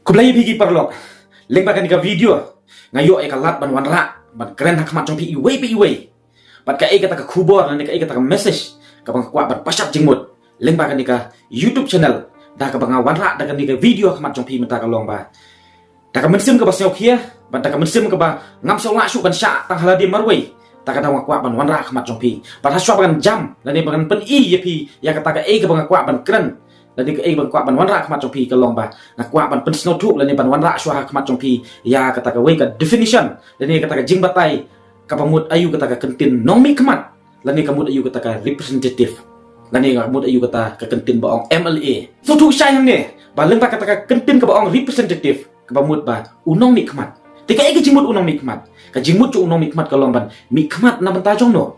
Kublai bigi parlok. Leng bakan ka video. Ngayo ay kalat ban wanra. Ban keren hakamat jong pi iway. Bat ka ay kata ka kubor nan ka ay kata ka message. Kabang kwa ban pasap jingmut. Leng bakan ka YouTube channel. Da ka banga wanra da kan ka video hakamat jong pi menta ka long ba. Da ka mensim ka basyo kia. Ban da ka mensim ka ba ngam so la su ban sya tang haladi marway. Da ka dawang kwa ban wanra hakamat jong pi. Ban haswa ban jam. Lan ban pen i ye pi ya kata ka ay ka banga kwa ban keren. Lani ke bang kwa ban wanra khmat jong pi ka long ba na kwa ban pen snow thuk lani ban wanra shwa khmat jong pi ya kata ka we ka definition lani kata ka jing batai ka pamut ayu kata ka kentin nong mi khmat lani ka mut ayu kata ka representative lani ka mut ayu kata ka kentin baong MLA so thuk sai hang ne ba leng ba kata ka kentin ka baong representative ka pamut ba unong mi khmat te ka jingmut unong mi khmat ka jingmut chu unong mi khmat ka long ban mi khmat na ban ta jong no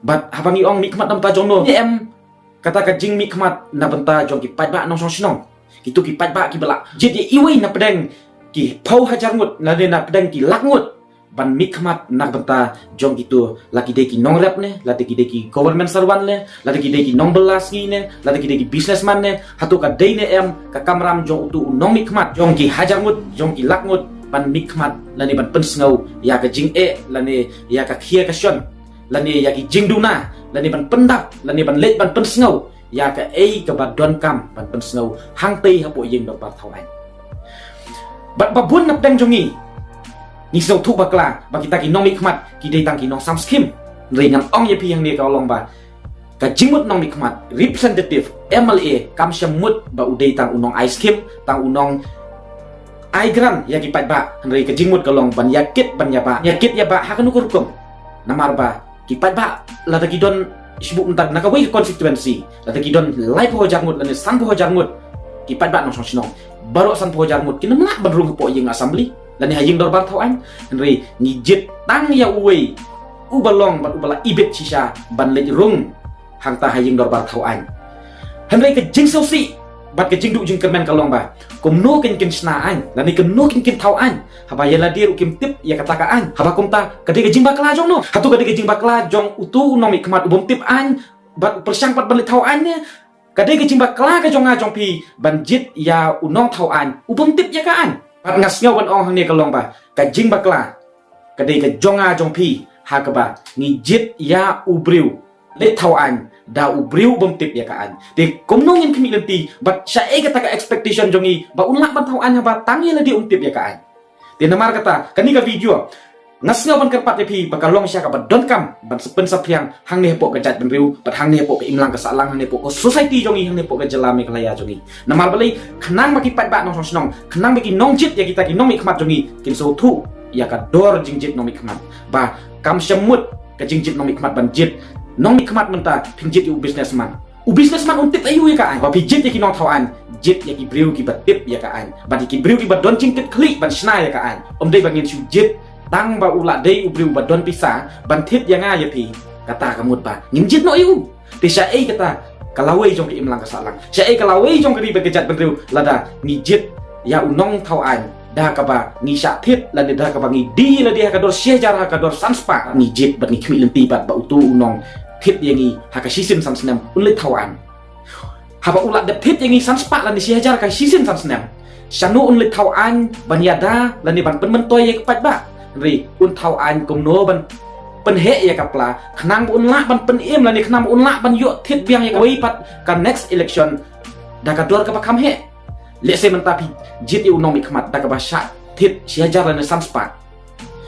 bat habangi ong mi khmat na ban ta jong no em kata ka jing mi khmat na banta jong ki pat ba nong song sinong kitu ki pat ba ki bala jadi iwai na pedang ki phau hajar ngut na de na pedang ki lak ngut ban mi khmat na banta jong kitu laki de ki nong rap ne laki de ki government servant ne laki de ki nong belas ki ne laki de ki businessman ne hatu ka de ne em ka kamram jong utu nong mi khmat jong ki hajar ngut jong ki lak ngut ban mi khmat lani ban pen sngau ya ka jing lani ya ka khia ka shon lani ya ki jing duna lani ban pendap lani ban let ban pen sngau ya ka ka ba don kam ban pen sngau hang tei hapo yeng dok bar thau an bat babun nap dang jongi ni so thu bakla ba kita ki nong mi khmat ki dei tang ki nong sam skim ringan ong ye pi yang ni ka long ba ka jingmut nong mi khmat representative MLA kam shamut ba udei tang unong ice cream tang unong ai gran ya ki pat ba ri ka jingmut ka long ban yakit ban ya ba ha kanu kurkum namar ba ki pat ba la ta ki don sibuk entar naka wei constituency la ta ki don lai po jangut la ne san po jangut ki pat ba nong song sinong baro san po jangut ki namla ban ru po yeng assembly la ne hayeng dor bar thau an ri ni jit tang ya uwei u balong ban ubala ibet sisa ban le rung hang ta hayeng dor bar thau an henry ke jing so si bat ke jing du jing kemen kalong ba kum no ken sna an la ni ken no ken thau an haba ya la dir ukim tip ya kata ka an haba kum ta kade ke jing bakla jong no hatu kade ke jing bakla jong utu no mi khmat ubom tip an bat persang pat ban le thau an ne kade ke jing bakla ka jong a jong pi ban jit ya unong thau an ubom tip ya ka an bat ngas ngau ban ong hang ne kalong ba ka jing bakla kade ke jong a jong pi ha ka ba ni jit ya ubriu le thau an da ubriu bom tip ya kaan de komnong in kemilanti bat sya kata ka expectation jongi ba unlak ban thau an ba tangi la di tip ya kaan de namar kata kani ka video ngasngaw ban kerpat pi bakalong sya ka ba don kam ban sepen sapriang hang ne po ka jat ban riu bat hang ne po ka imlang ka salang hang ne po ko society jongi hang ne po ka jalami kalaya jongi namar balai khanang makipat ba nong sonong khanang bagi nong jit ya kita ki nong ikmat jongi kin so thu ya ka dor jingjit nong ikmat ba kam syamut ka jingjit nong ikmat ban jit nong mi khmat menta pingjit u businessman untip ayu ya kaan ba pijit ya ki nong thawan jit ya ki briu ki batip ya kaan ba ki briu ki ba don jingtit klik ban snai ya kaan dei bangin su jit tang ba ula dei u briu ba don pisa ban tit ya nga ya pi kata kamut ba ngin jit no ayu ti sya kata kalawai jong ki imlang kasalang sya kalawai jong ki ba kejat ban riu lada ni jit ya unong thawan dah kaba ni syaktit la dah kaba ngi di la dia kador syajar kador sanspa ni jit bat ni kmi lenti bat ba utu unong tit yangi haka sisim sansnam unlit tawan haba ulat de tit yangi sanspa la ni syajar ka sisim sansnam syanu unlit tawan ban yada la ni ban pen mentoy ya kepat ba ri un tawan kumno ban pen he ya kapla khnang unla ban pen im la ni khnam unla ban yo tit biang ya wei pat ka next election dah kador ka pakam he lese mentapi jit yu nong mi khmat da ka ba sya tit syajar la ni sanspa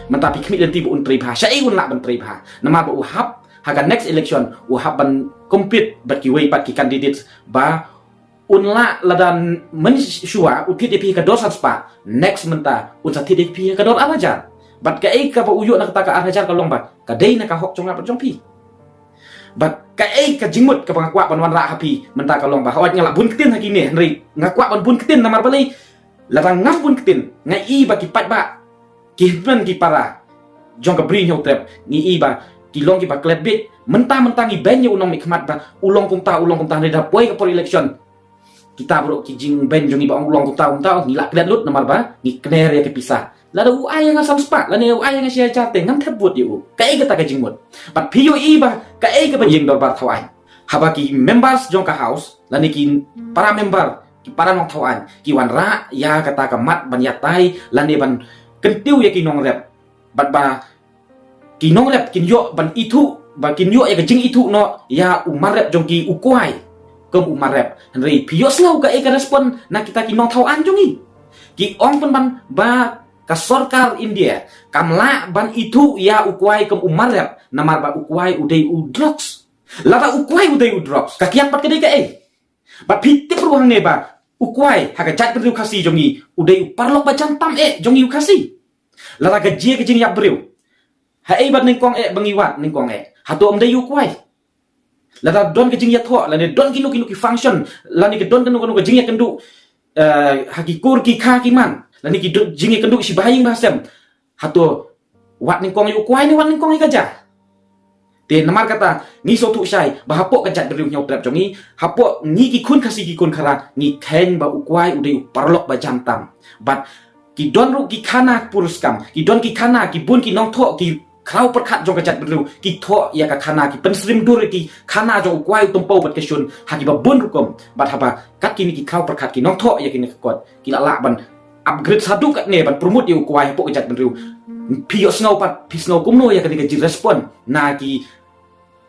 mentapi kmi lenti bu un pribha sya un la ban pribha nama ba uhap haga next election uhap ban compete bat ki wei pat ki candidates ba unla ladan men syua utit pi ka dor sanspa next menta un satit pi ka dor arajar bat ka ka ba uyu nak ta ka arajar ka long ba ka dei na ka hok jong jong pi bat ka ka jingmut ka pangakwa ban wan ra hapi menta ka long ba hawat ngala bun ketin haki ne ri ngakwa ban bun ketin namar balai latang ngam bun ketin ngai ba ki pat ba ki ben ki para jong ka bring hau trap ni ba ki long ki ba klet bit mentang-mentang i ben yu unong mi khmat ba ulong kum ta ni da poi ka por election kita bro ki jing ben jong i ba ulong kum ta ni la klet lut namar ba ni kner ya ke pisah la da uai yang asam spa la ne uai yang sia jate ngam thep buat yu ka ka ta ka jingmut but pio ba ka ba yeng dor bar thawai haba ki members jong ka house la ni ki para member ki para nong thau an ki wan ra ya kata ka mat ban ya tai lan ne ban kentiu ya ki nong rep bat ba ki nong rep kin yo ban itu ba kin yo ya ka jing itu no ya umar rep jong ki ukwai kem umar rep henry pio slau ka e ka respon na kita ki nong thau an jongi ki ong pen ban ba ka sorkar India kamla ban itu ya ukwai kem umar rep namar ba ukwai udai udrox lata ukwai udai udrox ka kiat pat ka dei ka e bat pitip ruang ne ba ukwai haga jat beriu kasi jongi udai parlok ba jantam jongi ukasi lata ka jie ka jing yak beriu ha bat ning kong bangiwat ning kong hato om dei ukwai lata don ka jing ya tho la ne don kinu ki function la ni ka don kanu ka jing ya kendu haki kur ki kha ki man la ni ki jing ya kendu si bahing bahasem hato wat ning kong ukwai ni wat ning kong kaja te namar kata ni so tu sai ba hapok kajat beriu nyau trap jongi hapok ni ki kun kasi ki kun khara ni khen ba ukwai udei parlok ba jantam bat ki don ru ki khana puruskam ki don ki khana ki bun ki nong tho ki krau perkhat jong kajat beriu ki tho ya ka khana ki pensrim dur ki khana jong ukwai tumpo bat kesun haki ba bun rukom bat haba kat kini ki krau perkhat ki nong tho ya kini kot ki la ban upgrade sadu kat ne ban promote yu ukwai hapok kajat beriu pio snow pat pisno kumno ya kini ka respon na ki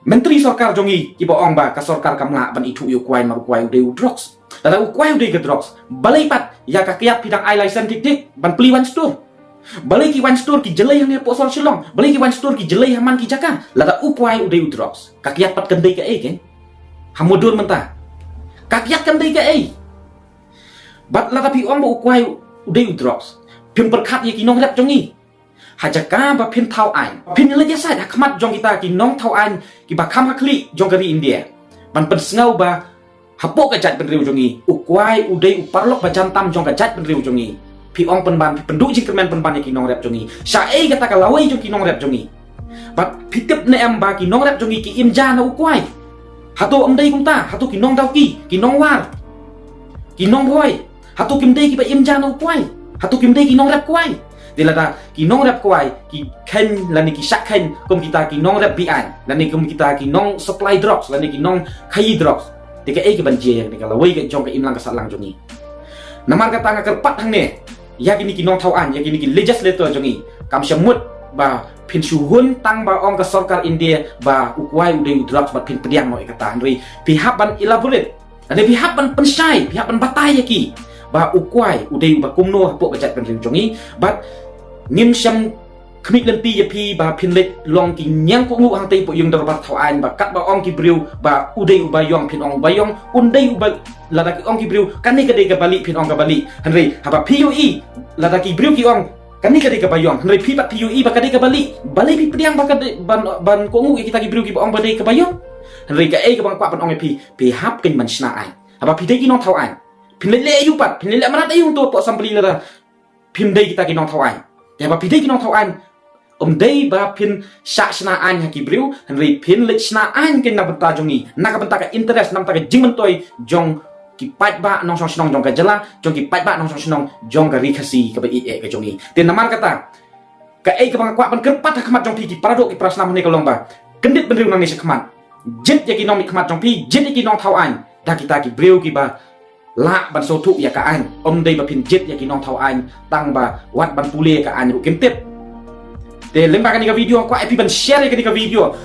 menteri sorkar jongi ki boong ba ka sorkar kamla ban itu yu kwai ma kwai de drugs la kwai de drugs balai pat ya ka kiat pidang ai license tik ban pli wan store balai ki wan store ki jelai yang po sol silong balai ki wan store ki jelai haman ki jaka la kwai de drugs ka kiat pat kendai ka ke hamudur mentah ka kiat kendai ka bat la tapi ong ba kwai de drugs pim perkhat ye ki nong rap jongi hajaka ba pin thau an pin le ja sai khmat jong kita ki nong thau an ki ba kham hakli jong kari India ban pen snau ba hapok ka jat benriu jongi ukwai udai uparlok ba jantam jong ka jat benriu jongi pi ong pen ban penduk jingkermen pen ban ki nong rap jongi sa kata ka lawai jong ki nong rap jongi bat pitip ne am ba ki nong rap jongi ki imja na ukwai hato om dai kumta hato ki nong dau ki nong war ki nong boy hato kim dai ki ba imja na ukwai hato kim dai ki nong rap kwai dilata ki nong rap kwai ki ken lani ki sak ken kom kita ki nong rap bi an lani kom kita ki nong supply drugs lani ki nong khai drugs deka ki banjie yang deka lawai ke jong ke imlang ka salang jongi namar kata nga kerpat hang ne ya kini ki nong thau an ya kini ki legislator jongi kam semut ba pin suhun tang ba ong ka sorkar India ba ukwai udai drugs ba pin pediang no kata henry pihak ban elaborate ada pihak ban pensai pihak ban batai ya ki ba ukwai udai ba kumno hapok kajat pen jongi but nim syam kemik lenti ya pi ba pinlet long ki nyang ko ngu hang tei po yung darbar thau an ba kat ba ong ki briu ba udai ba yong pin ong ba yong undai ba lada ki ong ki briu kan ni ka dei ka bali pin ong ka bali henry haba PUE lada ki briu ki ong kan ni ka dei ka ba yong henry pi ba PUE ba ka dei ka bali bali pi pediang ba ka ban ko ngu kita ki briu ki ba ong ba dei ka ba yong henry ka ka bang kwa ban ong pi hap ken man sna ai haba pi dei ki nong thau an pinlet le yu pat pinlet manat ayu to po sampli lada pin dei kita ki nong thau an ya ba pidai ki nong thau an dei ba pin sha sna an ha ki briu henry pin lit sna an ken na benta jongi na ka benta ka interest nam ta ka jing mentoi jong ki pat ba nong song snong jong ka jala jong ki pat ba nong song snong jong ka rikasi ka ba ka jongi ten namar kata ka ka bang kwa ban kerpat khmat jong pi ki paradok ki prasna ne ka lomba kendit benriu nang ni sekmat jit ya ki nong mi khmat jong pi jit ki nong thau an da kita ki briu ki ba la ban so thu ya ka an dei ba pin jet ya ki nong thau an tang ba wat ban pule ka an ru kem tep te lemba ka ni ka video ko epi ban share ka ni ka video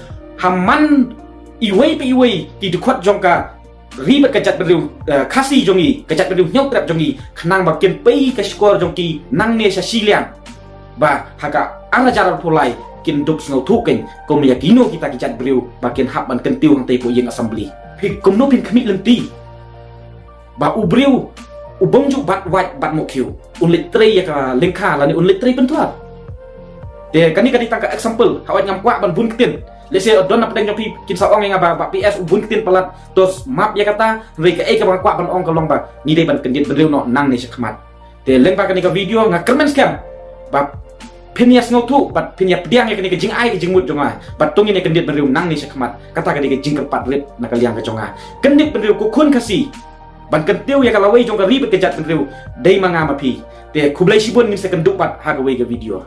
haman iwei pe iwei ki du khot jong ka ribet ka jat beriu khasi jongi ka jat beriu nyau trap jongi khnang ba kem pei ka score jong ki nang ne sa silian ba haka ara jarar pulai kin duk ngau thu ken kom ya kino kita ki jat beriu ba ken hap ban kentiu hang tei po yeng assembly pi kom no pin khmi lenti ba ubriu ubangju bat wat bat mokhiu unlit tre ya ka lengkha la ni unlit tre pentuat de kani tangka example hawat ngam kwa ban bun ketin lese don na pedeng pi kin sa ong nga ba PS ubun ketin palat tos map ya kata re ka ka ban kwa ban ong ka long ba ni dei ban kendit benriu no nang ni sekmat de leng ba kani ka video nga kermen scam ba pinya snow tu bat pinya pediang ya kani ka jing ai ka jing mut jonga bat tungi ni kendit benriu nang ni sekmat kata kani ka jing kerpat lip na kaliang ka jonga kendit benriu ku kun kasi ban kentiu ya kalawai jong ka ribet kejat benriu dei manga mapi te kublai sibun min second dupat hagawai ga video